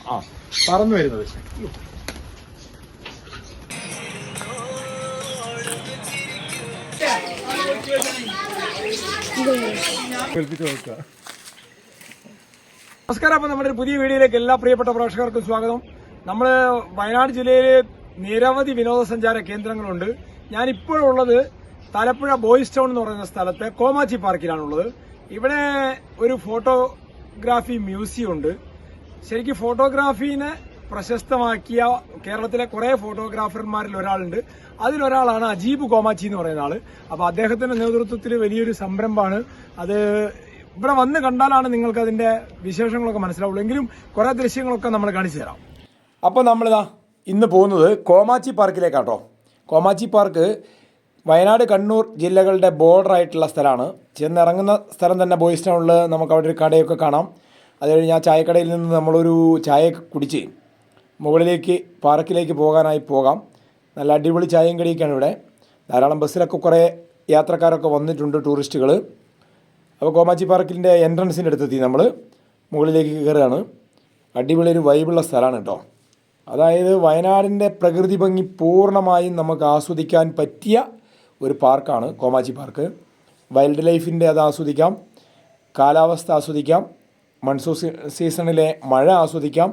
പറന്നു വരുന്നത്. നമസ്കാരം. അപ്പൊ നമ്മുടെ ഒരു പുതിയ വീഡിയോയിലേക്ക് എല്ലാ പ്രിയപ്പെട്ട പ്രേക്ഷകർക്കും സ്വാഗതം. നമ്മൾ വയനാട് ജില്ലയിൽ നിരവധി വിനോദസഞ്ചാര കേന്ദ്രങ്ങളുണ്ട്. ഞാനിപ്പോഴുള്ളത് തലപ്പുഴ ബോയ്സ് ടൗൺ എന്ന് പറയുന്ന സ്ഥലത്തെ കോമാച്ചി പാർക്കിലാണുള്ളത്. ഇവിടെ ഒരു ഫോട്ടോഗ്രാഫി മ്യൂസിയം ഉണ്ട്. ശരിക്കും ഫോട്ടോഗ്രാഫീനെ പ്രശസ്തമാക്കിയ കേരളത്തിലെ കുറെ ഫോട്ടോഗ്രാഫർമാരിൽ ഒരാളുണ്ട്. അതിലൊരാളാണ് അജീബ് കോമാച്ചി എന്ന് പറയുന്ന ആള്. അപ്പൊ അദ്ദേഹത്തിന്റെ നേതൃത്വത്തിൽ വലിയൊരു സംരംഭമാണ് അത്. ഇവിടെ വന്ന് കണ്ടാലാണ് നിങ്ങൾക്ക് അതിന്റെ വിശേഷങ്ങളൊക്കെ മനസ്സിലാവുള്ളൂ. എങ്കിലും കുറെ ദൃശ്യങ്ങളൊക്കെ നമ്മൾ കാണിച്ചു തരാം. അപ്പോൾ നമ്മളിതാ ഇന്ന് പോകുന്നത് കോമാച്ചി പാർക്കിലേക്കാട്ടോ. കോമാച്ചി പാർക്ക് വയനാട് കണ്ണൂർ ജില്ലകളുടെ ബോർഡർ ആയിട്ടുള്ള സ്ഥലമാണ്. ചെന്നിറങ്ങുന്ന സ്ഥലം തന്നെ ബോയ്സ് ടൗണിൽ നമുക്ക് അവിടെ ഒരു കടയൊക്കെ കാണാം. അത് കഴിഞ്ഞ് ആ ചായക്കടയിൽ നിന്ന് നമ്മളൊരു ചായയൊക്കെ കുടിച്ച് മുകളിലേക്ക് പാർക്കിലേക്ക് പോകാം. നല്ല അടിപൊളി ചായയും കടിയൊക്കെയാണ് ഇവിടെ. ധാരാളം ബസ്സിലൊക്കെ കുറേ യാത്രക്കാരൊക്കെ വന്നിട്ടുണ്ട്, ടൂറിസ്റ്റുകൾ. അപ്പോൾ കോമാച്ചി പാർക്കിൻ്റെ എൻട്രൻസിൻ്റെ അടുത്തെത്തി നമ്മൾ മുകളിലേക്ക് കയറുകയാണ്. അടിപൊളി ഒരു വൈബുള്ള സ്ഥലമാണ് കേട്ടോ. അതായത് വയനാടിൻ്റെ പ്രകൃതി ഭംഗി പൂർണ്ണമായും നമുക്ക് ആസ്വദിക്കാൻ പറ്റിയ ഒരു പാർക്കാണ് കോമാച്ചി പാർക്ക്. വൈൽഡ് ലൈഫിൻ്റെ അത് ആസ്വദിക്കാം, കാലാവസ്ഥ ആസ്വദിക്കാം, മൺസൂൺ സീസണിലെ മഴ ആസ്വദിക്കാം.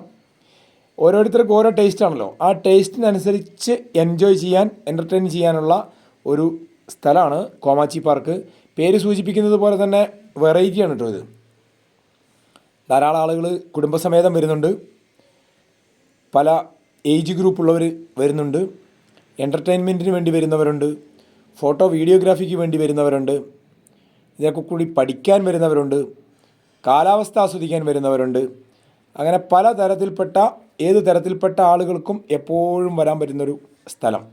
ഓരോരുത്തർക്കും ഓരോ ടേസ്റ്റാണല്ലോ. ആ ടേസ്റ്റിനനുസരിച്ച് എൻജോയ് ചെയ്യാൻ, എൻ്റർടൈൻ ചെയ്യാനുള്ള ഒരു സ്ഥലമാണ് കോമാച്ചി പാർക്ക്. പേര് സൂചിപ്പിക്കുന്നത് പോലെ തന്നെ വെറൈറ്റിയാണ് കേട്ടോ ഇത്. ധാരാളം ആളുകൾ കുടുംബസമേതം വരുന്നുണ്ട്. പല ഏജ് ഗ്രൂപ്പുള്ളവർ വരുന്നുണ്ട്. എൻ്റർടൈൻമെൻറ്റിന് വേണ്ടി വരുന്നവരുണ്ട്, ഫോട്ടോ വീഡിയോഗ്രാഫിക്ക് വേണ്ടി വരുന്നവരുണ്ട്, ഇതൊക്കെ കൂടി പഠിക്കാൻ വരുന്നവരുണ്ട്, കാലാവസ്ഥ ആസ്വദിക്കാൻ വരുന്നവരുണ്ട്. അങ്ങനെ പല തരത്തിൽപ്പെട്ട ഏത് തരത്തിൽപ്പെട്ട ആളുകൾക്കും എപ്പോഴും വരാൻ പറ്റുന്നൊരു സ്ഥലം.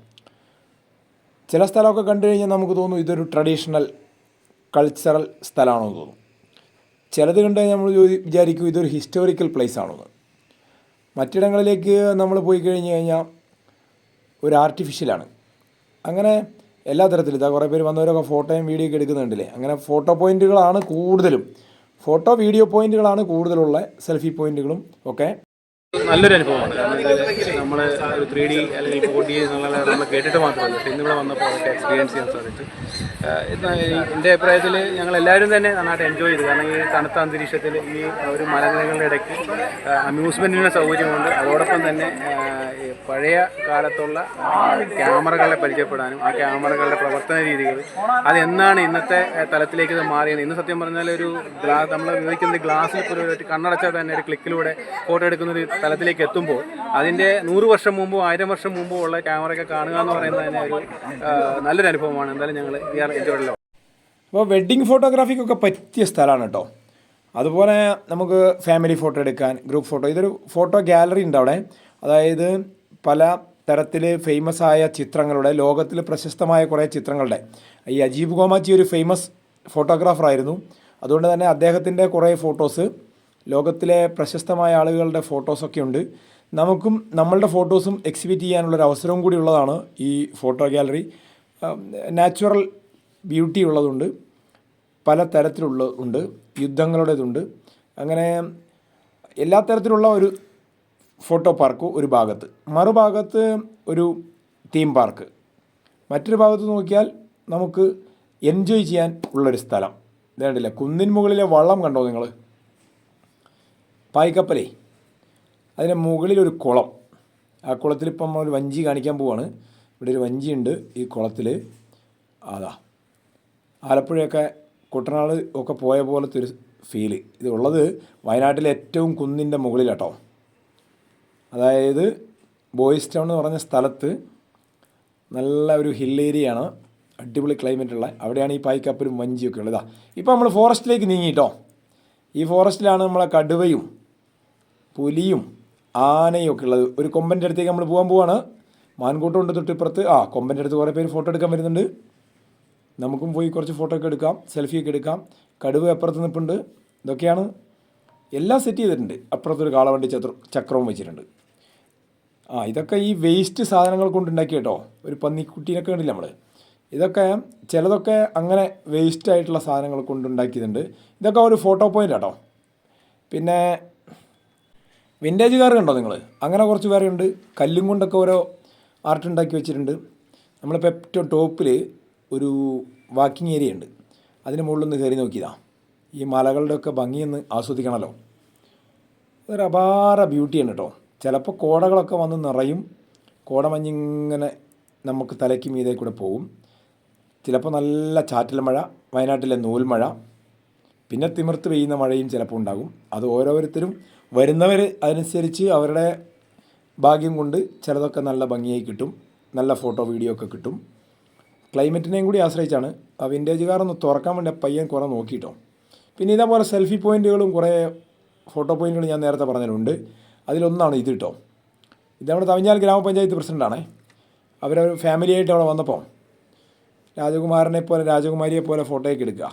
ചില സ്ഥലമൊക്കെ കണ്ടു കഴിഞ്ഞാൽ നമുക്ക് തോന്നും ഇതൊരു ട്രഡീഷണൽ കൾച്ചറൽ സ്ഥലമാണെന്ന് തോന്നും. ചിലത് കണ്ടു കഴിഞ്ഞാൽ നമ്മൾ വിചാരിക്കും ഇതൊരു ഹിസ്റ്റോറിക്കൽ പ്ലേസ് ആണെന്ന്. മറ്റിടങ്ങളിലേക്ക് നമ്മൾ പോയി കഴിഞ്ഞ് കഴിഞ്ഞാൽ ഒരു ആർട്ടിഫിഷ്യലാണ്. അങ്ങനെ എല്ലാ തരത്തിലും ഇതാ കുറേ പേര് വന്നവരൊക്കെ ഫോട്ടോയും വീഡിയോ ഒക്കെ എടുക്കുന്നുണ്ടല്ലേ. അങ്ങനെ ഫോട്ടോ പോയിൻറ്റുകളാണ് കൂടുതലും, ഫോട്ടോ വീഡിയോ പോയിൻറ്റുകളാണ് കൂടുതലുള്ള, സെൽഫി പോയിൻറ്റുകളും ഒക്കെ. നല്ലൊരു അനുഭവമാണ്. കാരണം നമ്മൾ ഒരു 3D അല്ലെങ്കിൽ 4D എന്നുള്ള നമ്മൾ കേട്ടിട്ട് മാത്രമല്ല, പക്ഷേ ഇന്നിവിടെ വന്നപ്പോൾ അതൊക്കെ എക്സ്പീരിയൻസ് ചെയ്യാൻ സാധിച്ചു. എൻ്റെ അഭിപ്രായത്തിൽ ഞങ്ങളെല്ലാവരും തന്നെ നന്നായിട്ട് എൻജോയ് ചെയ്തു. കാരണം ഈ തണുത്ത അന്തരീക്ഷത്തിൽ ഈ ഒരു മലനിരകളുടെ ഇടയ്ക്ക് അമ്യൂസ്മെൻറ്റിനുള്ള സൗകര്യമുണ്ട്. അതോടൊപ്പം തന്നെ പഴയ കാലത്തുള്ള ക്യാമറകളെ പരിചയപ്പെടാനും ആ ക്യാമറകളുടെ പ്രവർത്തന രീതികൾ അതെന്നാണ് ഇന്നത്തെ തലത്തിലേക്ക് ഇത് മാറിയത്. ഇന്ന് സത്യം പറഞ്ഞാൽ ഒരു നമ്മൾ ഉപയോഗിക്കുന്ന ഗ്ലാസ്സിൽ ഒരു കണ്ണടച്ചാൽ തന്നെ ഒരു ക്ലിക്കിലൂടെ ഫോട്ടോ എടുക്കുന്നൊരു തലത്തിലേക്ക് എത്തുമ്പോൾ അതിൻ്റെ 100 വർഷം മുമ്പോ 1000 വർഷം മുമ്പോ ഉള്ള ക്യാമറയൊക്കെ കാണുക എന്ന് പറയുന്നത് തന്നെ ഒരു നല്ലൊരു അനുഭവമാണ്. എന്തായാലും ഞങ്ങൾ എൻജോയ്. അപ്പോൾ വെഡ്ഡിങ് ഫോട്ടോഗ്രാഫിക്കൊക്കെ പറ്റിയ സ്ഥലമാണ് കേട്ടോ. അതുപോലെ നമുക്ക് ഫാമിലി ഫോട്ടോ എടുക്കാൻ, ഗ്രൂപ്പ് ഫോട്ടോ. ഇതൊരു ഫോട്ടോ ഗാലറി ഉണ്ട് അവിടെ. അതായത് പല തരത്തിൽ ഫേമസ് ആയ ചിത്രങ്ങളുടെ, ലോകത്തിൽ പ്രശസ്തമായ കുറേ ചിത്രങ്ങളുടെ. ഈ അജീബ് കോമാച്ചി ഒരു ഫേമസ് ഫോട്ടോഗ്രാഫറായിരുന്നു. അതുകൊണ്ട് തന്നെ അദ്ദേഹത്തിൻ്റെ കുറേ ഫോട്ടോസ്, ലോകത്തിലെ പ്രശസ്തമായ ആളുകളുടെ ഫോട്ടോസൊക്കെ ഉണ്ട്. നമുക്കും നമ്മളുടെ ഫോട്ടോസും എക്സിബിറ്റ് ചെയ്യാനുള്ളൊരു അവസരവും കൂടി ഉള്ളതാണ് ഈ ഫോട്ടോ ഗാലറി. നാച്ചുറൽ ബ്യൂട്ടി ഉള്ളതുണ്ട്, പല തരത്തിലുള്ളതുണ്ട്, യുദ്ധങ്ങളുടേതുണ്ട്. അങ്ങനെ എല്ലാ തരത്തിലുള്ള ഒരു ഫോട്ടോ പാർക്ക് ഒരു ഭാഗത്ത്, മറുഭാഗത്ത് ഒരു തീം പാർക്ക്, മറ്റൊരു ഭാഗത്ത് നോക്കിയാൽ നമുക്ക് എൻജോയ് ചെയ്യാൻ ഉള്ളൊരു സ്ഥലം. ഇതേണ്ടില്ല, കുന്നിൻ മുകളിലെ വള്ളം കണ്ടോ നിങ്ങൾ? പായ്ക്കപ്പലേ, അതിന് മുകളിലൊരു കുളം. ആ കുളത്തിൽ ഇപ്പം നമ്മൾ ഒരു വഞ്ചി കാണിക്കാൻ പോവാണ്. ഇവിടെ ഒരു വഞ്ചിയുണ്ട് ഈ കുളത്തിൽ. അതാ ആലപ്പുഴയൊക്കെ കുട്ടനാട് ഒക്കെ പോയ പോലത്തെ ഒരു ഫീല്. ഇതുള്ളത് വയനാട്ടിലെ ഏറ്റവും കുന്നിൻ്റെ മുകളിലാട്ടോ. അതായത് ബോയ്സ് ടൗൺ എന്ന് പറഞ്ഞ സ്ഥലത്ത് നല്ല ഒരു ഹിൽ ഏരിയയാണ്, അടിപൊളി ക്ലൈമറ്റുള്ള. അവിടെയാണ് ഈ പായ്ക്കപ്പലും വഞ്ചിയൊക്കെ ഉള്ളത്. ഇപ്പോൾ നമ്മൾ ഫോറസ്റ്റിലേക്ക് നീങ്ങിട്ടോ. ഈ ഫോറസ്റ്റിലാണ് നമ്മളെ കടുവയും പുലിയും ആനയും ഒക്കെ ഉള്ളത്. ഒരു കൊമ്പൻ്റെ അടുത്തേക്ക് നമ്മൾ പോവാണ്. മാൻകൂട്ടം ഉണ്ട് തൊട്ടിപ്പുറത്ത്. കൊമ്പൻ്റെ അടുത്ത് കുറേ പേര് ഫോട്ടോ എടുക്കാൻ വരുന്നുണ്ട്. നമുക്കും പോയി കുറച്ച് ഫോട്ടോ ഒക്കെ എടുക്കാം, സെൽഫിയൊക്കെ എടുക്കാം. കടുവ അപ്പുറത്ത് നിൽപ്പുണ്ട്. ഇതൊക്കെയാണ് എല്ലാം സെറ്റ് ചെയ്തിട്ടുണ്ട്. അപ്പുറത്തൊരു കാളവണ്ടി ചക്രവും വെച്ചിട്ടുണ്ട്. ഇതൊക്കെ ഈ വേസ്റ്റ് സാധനങ്ങൾ കൊണ്ടുണ്ടാക്കി കേട്ടോ. ഒരു പന്നിക്കുട്ടീനൊക്കെ ഉണ്ടല്ലോ നമ്മൾ. ഇതൊക്കെ ചിലതൊക്കെ അങ്ങനെ വേസ്റ്റ് ആയിട്ടുള്ള സാധനങ്ങൾ കൊണ്ടുണ്ടാക്കിയതുണ്ട്. ഇതൊക്കെ ഒരു ഫോട്ടോ പോയിൻ്റ് കേട്ടോ. പിന്നെ വിൻറ്റേജ് കാർ കണ്ടോ നിങ്ങൾ? അങ്ങനെ കുറച്ച് പേരുണ്ട്. കല്ലും കൊണ്ടൊക്കെ ഓരോ ആർട്ട് ഉണ്ടാക്കി വെച്ചിട്ടുണ്ട്. നമ്മളിപ്പോൾ ഏറ്റവും ടോപ്പിൽ ഒരു വാക്കിംഗ് ഏരിയ ഉണ്ട്. അതിന് മുകളിലൊന്ന് കയറി നോക്കിയതാ. ഈ മലകളുടെയൊക്കെ ഭംഗിയൊന്ന് ആസ്വദിക്കണമല്ലോ. അതൊരു അപാര ബ്യൂട്ടിയാണ് കേട്ടോ. ചിലപ്പോൾ കോടകളൊക്കെ വന്ന് നിറയും. കോടമഞ്ഞിങ്ങനെ നമുക്ക് തലയ്ക്ക് മീതെ കൂടെ പോകും. ചിലപ്പോൾ നല്ല ചാറ്റൽ മഴ, വയനാട്ടിലെ നൂൽമഴ, പിന്നെ തിമിർത്ത് പെയ്യുന്ന മഴയും ചിലപ്പോൾ ഉണ്ടാകും. അത് ഓരോരുത്തരും വരുന്നവർ അനുസരിച്ച് അവരുടെ ഭാഗ്യം കൊണ്ട് ചിലതൊക്കെ നല്ല ഭംഗിയായി കിട്ടും, നല്ല ഫോട്ടോ വീഡിയോ ഒക്കെ കിട്ടും. ക്ലൈമറ്റിനെയും കൂടി ആശ്രയിച്ചാണ്. ആ വിൻറ്റേജ് കാറൊന്ന് തുറക്കാൻ വേണ്ടി പയ്യൻ കുറേ നോക്കിയിട്ടോ. പിന്നെ ഇതേപോലെ സെൽഫി പോയിൻറ്റുകളും കുറേ ഫോട്ടോ പോയിൻറ്റുകൾ ഞാൻ നേരത്തെ പറഞ്ഞതിലുണ്ട്. അതിലൊന്നാണ് ഇത് കേട്ടോ. ഇത് നമ്മുടെ തവിഞ്ഞാൽ ഗ്രാമപഞ്ചായത്ത് പ്രസിഡൻ്റാണേ. അവരവർ ഫാമിലിയായിട്ട് അവിടെ വന്നപ്പോൾ രാജകുമാരനെ പോലെ രാജകുമാരിയെ പോലെ ഫോട്ടോയൊക്കെ എടുക്കുക.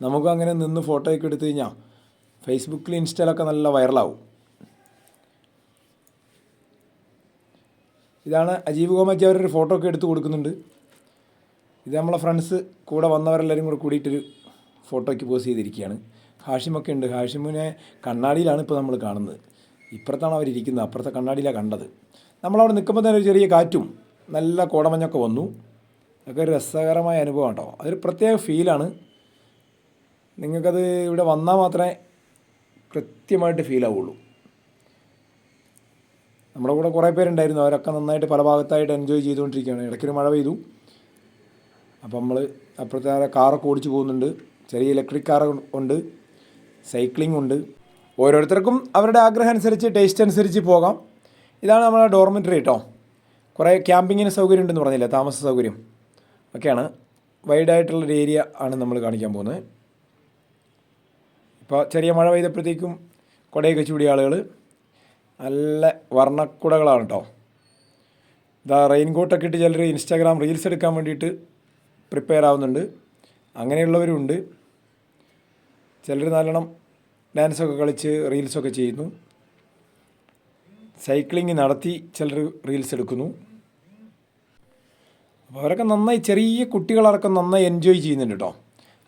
നമുക്കും അങ്ങനെ നിന്ന് ഫോട്ടോയൊക്കെ എടുത്തു കഴിഞ്ഞാൽ ഫേസ്ബുക്കിൽ ഇൻസ്റ്റയിലൊക്കെ നല്ല വൈറലാവും. ഇതാണ് അജീബ് കോമച്ചി, അവരൊരു ഫോട്ടോ ഒക്കെ എടുത്ത് കൊടുക്കുന്നുണ്ട്. ഇത് നമ്മളെ ഫ്രണ്ട്സ് കൂടെ വന്നവരെല്ലാവരും കൂടെ കൂടിയിട്ടൊരു ഫോട്ടോയ്ക്ക് പോസ് ചെയ്തിരിക്കുകയാണ്. ഹാഷിമൊക്കെ ഉണ്ട്. ഹാഷിമിനെ കണ്ണാടിയിലാണ് ഇപ്പോൾ നമ്മൾ കാണുന്നത്. ഇപ്പുറത്താണ് അവരിയ്ക്കുന്നത്, അപ്പുറത്തെ കണ്ണാടിയിലാണ് കണ്ടത്. നമ്മളവിടെ നിൽക്കുമ്പോൾ തന്നെ ഒരു ചെറിയ കാറ്റും നല്ല കോടമഞ്ഞൊക്കെ വന്നു. അതൊക്കെ ഒരു രസകരമായ അനുഭവം കേട്ടോ. അതൊരു പ്രത്യേക ഫീലാണ്. നിങ്ങൾക്കത് ഇവിടെ വന്നാൽ മാത്രമേ കൃത്യമായിട്ട് ഫീലാവുള്ളൂ. നമ്മുടെ കൂടെ കുറേ പേരുണ്ടായിരുന്നു. അവരൊക്കെ നന്നായിട്ട് പല ഭാഗത്തായിട്ട് എൻജോയ് ചെയ്തുകൊണ്ടിരിക്കുകയാണ്. ഇടയ്ക്കൊരു മഴ പെയ്തു. അപ്പം നമ്മൾ അപ്പുറത്തെ കാറൊക്കെ ഓടിച്ച് പോകുന്നുണ്ട്. ചെറിയ ഇലക്ട്രിക് കാർ ഉണ്ട്, സൈക്ലിംഗ് ഉണ്ട്. ഓരോരുത്തർക്കും അവരുടെ ആഗ്രഹം അനുസരിച്ച്, ടേസ്റ്റ് അനുസരിച്ച് പോകാം. ഇതാണ് നമ്മുടെ ഡോർമെറ്ററി കേട്ടോ. കുറേ ക്യാമ്പിങ്ങിന് സൗകര്യം ഉണ്ടെന്ന് പറഞ്ഞില്ല, താമസ സൗകര്യം ഒക്കെയാണ്. വൈഡായിട്ടുള്ളൊരു ഏരിയ ആണ് നമ്മൾ കാണിക്കാൻ പോകുന്നത്. ഇപ്പോൾ ചെറിയ മഴ പെയ്തപ്പോഴത്തേക്കും കുടയൊക്കെ ചൂടിയ ആളുകൾ നല്ല വർണ്ണക്കുടകളാണ് കേട്ടോ. ഇതാ റെയിൻകോട്ടൊക്കെ ഇട്ട് ചിലർ ഇൻസ്റ്റാഗ്രാം റീൽസ് എടുക്കാൻ വേണ്ടിയിട്ട് പ്രിപ്പയർ ആവുന്നുണ്ട്. അങ്ങനെയുള്ളവരും ഉണ്ട്. ചിലർ നല്ലോണം ഡാൻസൊക്കെ കളിച്ച് റീൽസൊക്കെ ചെയ്യുന്നു. സൈക്ലിംഗ് നടത്തി ചിലർ റീൽസ് എടുക്കുന്നു. അപ്പോൾ അവരൊക്കെ നന്നായി, ചെറിയ കുട്ടികളടക്കം നന്നായി എൻജോയ് ചെയ്യുന്നുണ്ട് കേട്ടോ.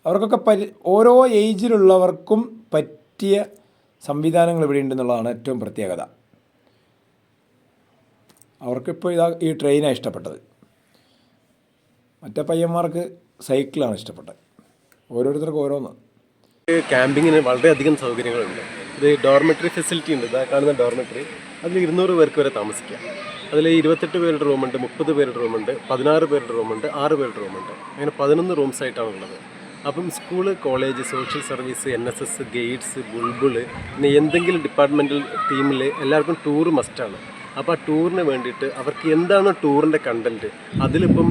അവർക്കൊക്കെ ഓരോ ഏജിലുള്ളവർക്കും പറ്റിയ സംവിധാനങ്ങൾ ഇവിടെ ഉണ്ടെന്നുള്ളതാണ് ഏറ്റവും പ്രത്യേകത. അവർക്കിപ്പോൾ ഈ ട്രെയിനാണ് ഇഷ്ടപ്പെട്ടത്. മറ്റേ പയ്യന്മാർക്ക് സൈക്കിളാണ് ഇഷ്ടപ്പെട്ടത്. ഓരോരുത്തർക്കും ഓരോന്ന്. ക്യാമ്പിങ്ങിന് വളരെയധികം സൗകര്യങ്ങളുണ്ട്. ഇത് ഡോർമെറ്ററി ഫെസിലിറ്റി ഉണ്ട്. ഇതാ കാണുന്ന ഡോർമെറ്ററി, അതിൽ 200 പേർക്ക് വരെ താമസിക്കാം. അതിൽ 28 പേരുടെ റൂമുണ്ട്, 30 പേരുടെ റൂമുണ്ട്, 16 പേരുടെ റൂമുണ്ട്, 6 പേരുടെ റൂമുണ്ട്. അങ്ങനെ 11 റൂംസ് ആയിട്ടാണ് ഉള്ളത്. അപ്പം school, college, social service, NSS, guides, bulbul, പിന്നെ എന്തെങ്കിലും ഡിപ്പാർട്ട്മെൻറ്റൽ ടീമിൽ എല്ലാവർക്കും ടൂർ മസ്റ്റാണ്. അപ്പോൾ ആ ടൂറിന് വേണ്ടിയിട്ട് അവർക്ക് എന്താണ് ടൂറിൻ്റെ കണ്ടൻറ്റ്, അതിലിപ്പം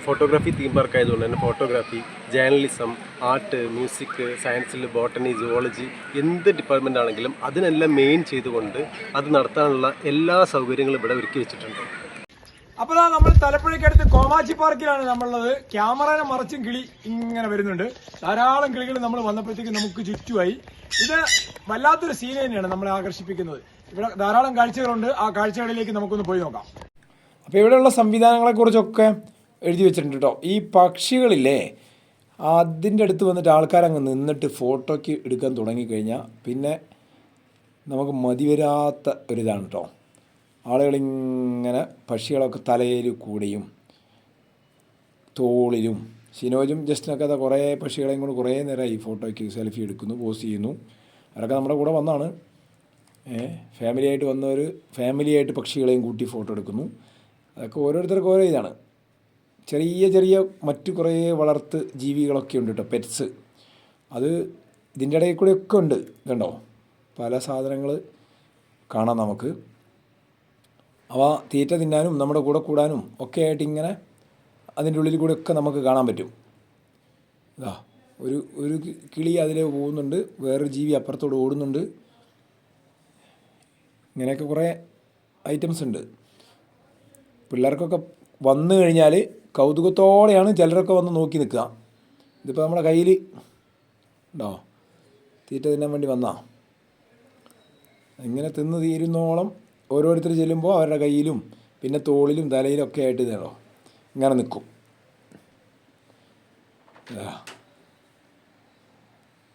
ഫോട്ടോഗ്രാഫി തീം പാർക്ക് ആയതുകൊണ്ട് തന്നെ ഫോട്ടോഗ്രാഫി, ജേർണലിസം, ആർട്ട്, മ്യൂസിക്, സയൻസിൽ ബോട്ടണി, സുവോളജി, എന്ത് ഡിപ്പാർട്ട്മെൻ്റ് ആണെങ്കിലും അതിനെല്ലാം മെയിൻ ചെയ്തുകൊണ്ട് അത് നടത്താനുള്ള എല്ലാ സൗകര്യങ്ങളും ഇവിടെ ഒരുക്കി വെച്ചിട്ടുണ്ട്. അപ്പോൾ നമ്മൾ തലപ്പുഴയ്ക്കടുത്ത് കോമാച്ചി പാർക്കിലാണ് നമ്മളുള്ളത്. ക്യാമറനെ മറച്ചും കിളി ഇങ്ങനെ വരുന്നുണ്ട്. ധാരാളം കിളികൾ നമ്മൾ വന്നപ്പോഴത്തേക്ക് നമുക്ക് ചുറ്റുമായി. ഇത് വല്ലാത്തൊരു സീൻ തന്നെയാണ് നമ്മളെ ആകർഷിപ്പിക്കുന്നത്. ഇവിടെ ധാരാളം കാഴ്ചകളുണ്ട്. ആ കാഴ്ചകളിലേക്ക് നമുക്കൊന്ന് പോയി നോക്കാം. അപ്പോൾ ഇവിടെയുള്ള സംവിധാനങ്ങളെക്കുറിച്ചൊക്കെ എഴുതി വെച്ചിട്ടുണ്ട് കേട്ടോ. ഈ പക്ഷികളില്ലേ, അതിൻ്റെ അടുത്ത് വന്നിട്ട് ആൾക്കാരങ്ങ് നിന്നിട്ട് ഫോട്ടോയ്ക്ക് എടുക്കാൻ തുടങ്ങിക്കഴിഞ്ഞാൽ പിന്നെ നമുക്ക് മതിവരാത്ത ഒരിതാണ് കേട്ടോ. ആളുകളിങ്ങനെ പക്ഷികളൊക്കെ തലയിൽ കൂടെയും തോളിലും, ഷിനോജും ജസ്റ്റിനൊക്കെ അത് കുറേ പക്ഷികളെയും കൊണ്ട് കുറേ നേരം ഈ ഫോട്ടോയ്ക്ക് സെൽഫി എടുക്കുന്നു, പോസ്റ്റ് ചെയ്യുന്നു. അവരൊക്കെ നമ്മുടെ കൂടെ വന്നാണ്. ഫാമിലിയായിട്ട് വന്നവർ ഫാമിലിയായിട്ട് പക്ഷികളെയും കൂട്ടി ഫോട്ടോ എടുക്കുന്നു. അതൊക്കെ ഓരോരുത്തർക്കും ഓരോ ഇതാണ്. ചെറിയ ചെറിയ മറ്റു കുറേ വളർത്ത് ജീവികളൊക്കെ ഉണ്ട് കേട്ടോ, പെറ്റ്സ്. അത് ഇതിൻ്റെ ഇടയിൽ കൂടെയൊക്കെ ഉണ്ട്. ഇതുണ്ടോ, പല സാധനങ്ങൾ കാണാം നമുക്ക്. അവ തീറ്റ തിന്നാനും നമ്മുടെ കൂടെ കൂടാനും ഒക്കെ ആയിട്ട് ഇങ്ങനെ അതിൻ്റെ ഉള്ളിൽ കൂടെയൊക്കെ നമുക്ക് കാണാൻ പറ്റും. ഇതാ ഒരു കിളി അതിലേ പോകുന്നുണ്ട്, വേറൊരു ജീവി അപ്പുറത്തോട് ഓടുന്നുണ്ട്. ഇങ്ങനെയൊക്കെ കുറേ ഐറ്റംസ് ഉണ്ട്. പിള്ളേർക്കൊക്കെ വന്നു കഴിഞ്ഞാൽ കൗതുകത്തോടെയാണ് ചിലരൊക്കെ വന്ന് നോക്കി നിൽക്കുക. ഇതിപ്പോൾ നമ്മുടെ കയ്യിൽ ഉണ്ടോ, തീറ്റ തിന്നാൻ വേണ്ടി വന്നാ ഇങ്ങനെ തിന്ന് തീരുന്നോളം ഓരോരുത്തർ ചെല്ലുമ്പോൾ അവരുടെ കയ്യിലും പിന്നെ തോളിലും തലയിലും ഒക്കെ ആയിട്ട് ഇതാണോ ഇങ്ങനെ നിൽക്കും.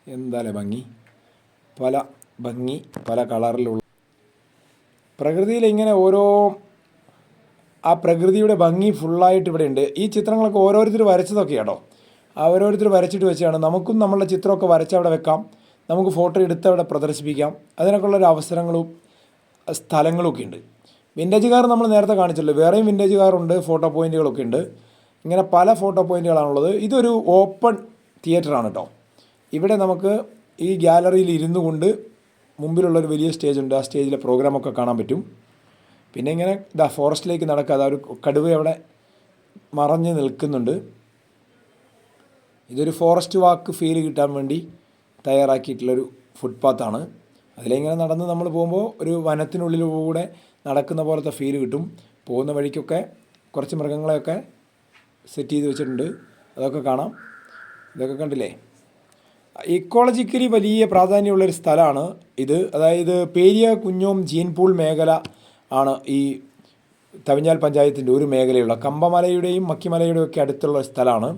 എന്താല്ലേ ഭംഗി. പല ഭംഗി, പല കളറിലുള്ള പ്രകൃതിയിൽ ഇങ്ങനെ ആ പ്രകൃതിയുടെ ഭംഗി ഫുള്ളായിട്ട് ഇവിടെ ഉണ്ട്. ഈ ചിത്രങ്ങളൊക്കെ ഓരോരുത്തർ വരച്ചതൊക്കെ കേട്ടോ, ഓരോരുത്തർ വരച്ചിട്ട് വെച്ചാണ്. നമുക്കും നമ്മളുടെ ചിത്രമൊക്കെ വരച്ച് അവിടെ വെക്കാം, നമുക്ക് ഫോട്ടോ എടുത്ത് അവിടെ പ്രദർശിപ്പിക്കാം. അതിനൊക്കെ ഉള്ളൊരു അവസരങ്ങളും സ്ഥലങ്ങളും ഒക്കെ ഉണ്ട്. വിൻറ്റേജ് കാർ നമ്മൾ നേരത്തെ കാണിച്ചല്ലോ, വേറെയും വിൻറ്റേജ് കാറുണ്ട്, ഫോട്ടോ പോയിൻറ്റുകളൊക്കെ ഉണ്ട്. ഇങ്ങനെ പല ഫോട്ടോ പോയിൻറ്റുകളാണുള്ളത്. ഇതൊരു ഓപ്പൺ തിയേറ്ററാണ് കേട്ടോ. ഇവിടെ നമുക്ക് ഈ ഗ്യാലറിയിൽ ഇരുന്നു കൊണ്ട് മുമ്പിലുള്ളൊരു വലിയ സ്റ്റേജ് ഉണ്ട്, ആ സ്റ്റേജിലെ പ്രോഗ്രാമൊക്കെ കാണാൻ പറ്റും. പിന്നെ ഇങ്ങനെ ഫോറസ്റ്റിലേക്ക് നടക്കുക, ഒരു കടുവ അവിടെ മറഞ്ഞ് നിൽക്കുന്നുണ്ട്. ഇതൊരു ഫോറസ്റ്റ് വാക്ക് ഫീൽ കിട്ടാൻ വേണ്ടി തയ്യാറാക്കിയിട്ടുള്ളൊരു ഫുട്പാത്താണ്. അതിലിങ്ങനെ നടന്ന് നമ്മൾ പോകുമ്പോൾ ഒരു വനത്തിനുള്ളിലൂടെ നടക്കുന്ന പോലത്തെ ഫീൽ കിട്ടും. പോകുന്ന വഴിക്കൊക്കെ കുറച്ച് മൃഗങ്ങളെയൊക്കെ സെറ്റ് ചെയ്ത് വെച്ചിട്ടുണ്ട്, അതൊക്കെ കാണാം. ഇതൊക്കെ കണ്ടില്ലേ, ഇക്കോളജിക്കലി വലിയ പ്രാധാന്യമുള്ളൊരു സ്ഥലമാണ് ഇത്. അതായത് പേരിയ കുഞ്ഞോം ജീൻപൂൾ മേഖല ആണ് ഈ തവിഞ്ഞാൽ പഞ്ചായത്തിൻ്റെ ഒരു മേഖലയുള്ള കമ്പമലയുടെയും മക്കിമലയുടെയും ഒക്കെ അടുത്തുള്ള സ്ഥലമാണ്.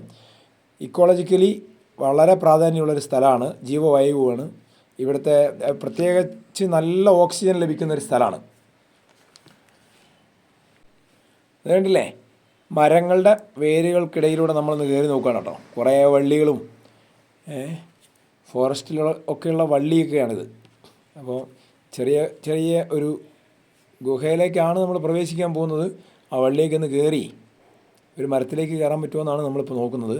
ഇക്കോളജിക്കലി വളരെ പ്രാധാന്യമുള്ളൊരു സ്ഥലമാണ്, ജീവവായുവാണ്. ഇവിടുത്തെ പ്രത്യേകിച്ച് നല്ല ഓക്സിജൻ ലഭിക്കുന്നൊരു സ്ഥലമാണ്. അതുകൊണ്ടില്ലേ, മരങ്ങളുടെ വേരുകൾക്കിടയിലൂടെ നമ്മളൊന്ന് കയറി നോക്കുകയാണ് കേട്ടോ. കുറേ വള്ളികളും ഫോറസ്റ്റിലൊക്കെയുള്ള വള്ളിയൊക്കെയാണിത്. അപ്പോൾ ചെറിയ ചെറിയ ഒരു ഗുഹയിലേക്കാണ് നമ്മൾ പ്രവേശിക്കാൻ പോകുന്നത്. ആ വള്ളിയൊക്കെ കയറി ഒരു മരത്തിലേക്ക് കയറാൻ പറ്റുമെന്നാണ് നമ്മളിപ്പോൾ നോക്കുന്നത്.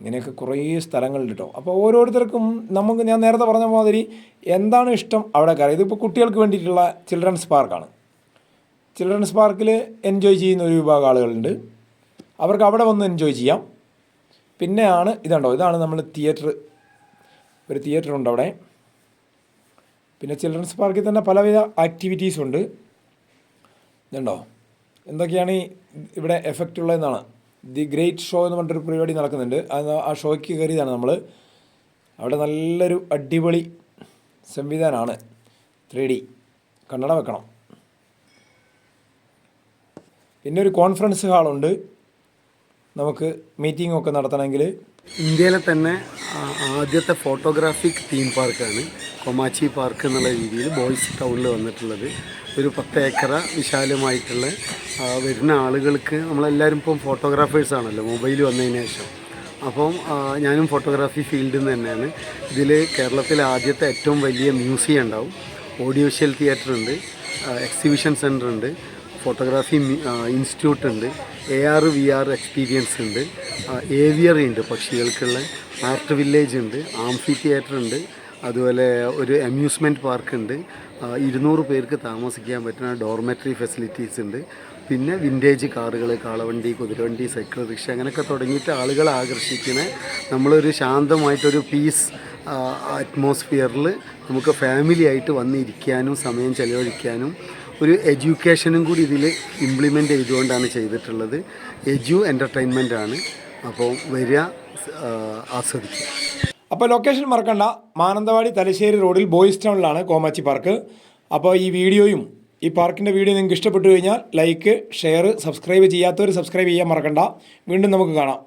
ഇങ്ങനെയൊക്കെ കുറേ സ്ഥലങ്ങളുണ്ട് കേട്ടോ. അപ്പോൾ ഓരോരുത്തർക്കും നമുക്ക്, ഞാൻ നേരത്തെ പറഞ്ഞ മാതിരി എന്താണ് ഇഷ്ടം അവിടെ കയറി. ഇതിപ്പോൾ കുട്ടികൾക്ക് വേണ്ടിയിട്ടുള്ള ചിൽഡ്രൻസ് പാർക്കാണ്. ചിൽഡ്രൻസ് പാർക്കിൽ എൻജോയ് ചെയ്യുന്ന ഒരു വിഭാഗം ആളുകളുണ്ട്, അവർക്ക് അവിടെ വന്ന് എൻജോയ് ചെയ്യാം. പിന്നെയാണ് ഇതാണ് നമ്മൾ തിയേറ്റർ, ഒരു തിയേറ്റർ ഉണ്ട് അവിടെ. പിന്നെ ചിൽഡ്രൻസ് പാർക്കിൽ തന്നെ പലവിധ ആക്ടിവിറ്റീസ് ഉണ്ട്. ഇതുണ്ടോ, എന്തൊക്കെയാണ് ഇവിടെ എഫക്റ്റ് ഉള്ളതെന്നാണ്. ദി ഗ്രേറ്റ് ഷോ എന്ന് പറഞ്ഞിട്ടൊരു പരിപാടി നടക്കുന്നുണ്ട്. ആ ഷോയ്ക്ക് കയറിയതാണ് നമ്മൾ. അവിടെ നല്ലൊരു അടിപൊളി സംവിധാനമാണ്, 3D കണ്ണട വെക്കണം. പിന്നെ ഒരു കോൺഫറൻസ് ഹാളുണ്ട്, നമുക്ക് മീറ്റിംഗ് ഒക്കെ നടത്തണമെങ്കിൽ. ഇന്ത്യയിലെ തന്നെ ആദ്യത്തെ ഫോട്ടോഗ്രാഫിക് തീം പാർക്കാണ് കൊമാച്ചി പാർക്ക് എന്നുള്ള രീതിയിൽ ബോയ്സ് ടൗണിൽ വന്നിട്ടുള്ളത്. ഒരു 10 ഏക്കർ വിശാലമായിട്ടുള്ള വരുന്ന ആളുകൾക്ക്, നമ്മളെല്ലാവരും ഇപ്പം ഫോട്ടോഗ്രാഫേഴ്സാണല്ലോ മൊബൈൽ വന്നതിന് ശേഷം. അപ്പം ഞാനും ഫോട്ടോഗ്രാഫി ഫീൽഡിൽ നിന്ന് തന്നെയാണ്. ഇതിൽ കേരളത്തിലെ ആദ്യത്തെ ഏറ്റവും വലിയ മ്യൂസിയം ഉണ്ടാവും, ഓഡിയോ വിഷ്വൽ തിയേറ്റർ ഉണ്ട്, എക്സിബിഷൻ സെൻ്റർ ഉണ്ട്, ഫോട്ടോഗ്രാഫി ഇൻസ്റ്റിറ്റ്യൂട്ട് ഉണ്ട്, AR VR എക്സ്പീരിയൻസ് ഉണ്ട്, ഏവിയറി ഉണ്ട് പക്ഷികൾക്കുള്ള, ആർട്ട് വില്ലേജ് ഉണ്ട്, ആംഫി തിയേറ്റർ ഉണ്ട്, അതുപോലെ ഒരു അമ്യൂസ്മെൻറ്റ് പാർക്ക് ഉണ്ട്, 200 പേർക്ക് താമസിക്കാൻ പറ്റുന്ന ഡോർമെറ്ററി ഫെസിലിറ്റീസ് ഉണ്ട്. പിന്നെ വിൻറ്റേജ് കാറുകൾ, കാളവണ്ടി, കുതിരവണ്ടി, സൈക്കിൾ റിക്ഷ അങ്ങനെയൊക്കെ തുടങ്ങിയിട്ട് ആളുകളെ ആകർഷിക്കുന്ന, നമ്മളൊരു ശാന്തമായിട്ടൊരു പീസ് അറ്റ്മോസ്ഫിയറിൽ നമുക്ക് ഫാമിലി ആയിട്ട് വന്നിരിക്കാനും സമയം ചെലവഴിക്കാനും ഒരു എഡ്യൂക്കേഷനും കൂടി ഇതിൽ ഇംപ്ലിമെൻ്റ് ചെയ്തുകൊണ്ടാണ് ചെയ്തിട്ടുള്ളത്. എൻ്റർടൈൻമെൻ്റ് ആണ്. അപ്പോൾ വരിക, ആസ്വദിക്കുക. അപ്പോൾ ലൊക്കേഷൻ മറക്കണ്ട, മാനന്തവാടി തലശ്ശേരി റോഡിൽ ബോയ്സ് ടൗണിലാണ് കോമാച്ചി പാർക്ക്. അപ്പോൾ ഈ വീഡിയോയും ഈ പാർക്കിൻ്റെ വീഡിയോ നിങ്ങൾക്ക് ഇഷ്ടപ്പെട്ടു കഴിഞ്ഞാൽ ലൈക്ക്, ഷെയർ, സബ്സ്ക്രൈബ് ചെയ്യാത്തവർ സബ്സ്ക്രൈബ് ചെയ്യാൻ മറക്കണ്ട. വീണ്ടും നമുക്ക് കാണാം.